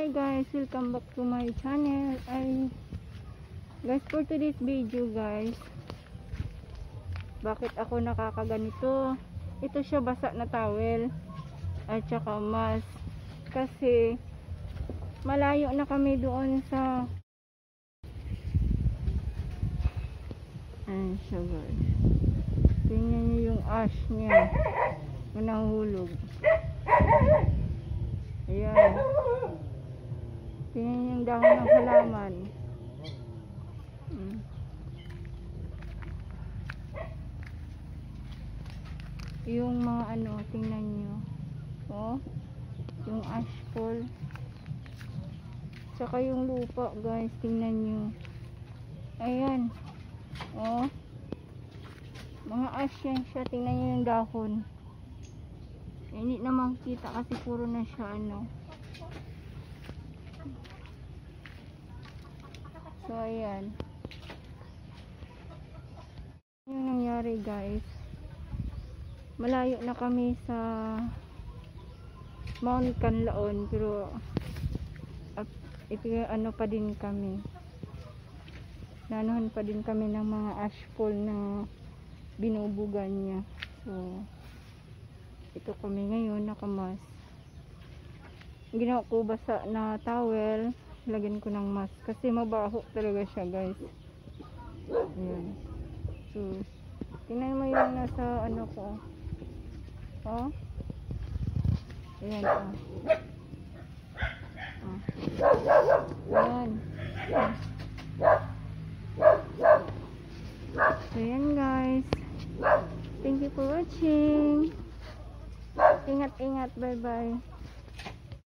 Hi guys, welcome back to my channel. Guys, for today's video guys, bakit ako nakakaganito? Ito siya, basa na towel at saka mask, kasi malayo na kami doon sa ayan siya guys. Tingnan niyo yung ash niya na nahulog. Ayan, tingnan niyo yung dahon ng halaman. Yung mga ano, tingnan niyo, oh, yung ash fall, saka yung lupa guys, tingnan niyo. Ayan, oh, mga ash yan siya. Tingnan niyo yung dahon. Hindi na makikita kasi puro na siya ano. So ayan, yung nangyari guys, malayo na kami sa Mount Canlaon, pero ano pa din kami, nanahan pa din kami ng mga ashfall na binubugan niya. So ito kami ngayon, nakamas. Ginawa ko basa na towel, lagyan ko ng mask kasi mabaho talaga siya guys. Ayan. So tingnan mo yung nasa ano ko, oh, ayan, oh, ayan. So ayan guys, thank you for watching. Ingat, bye bye.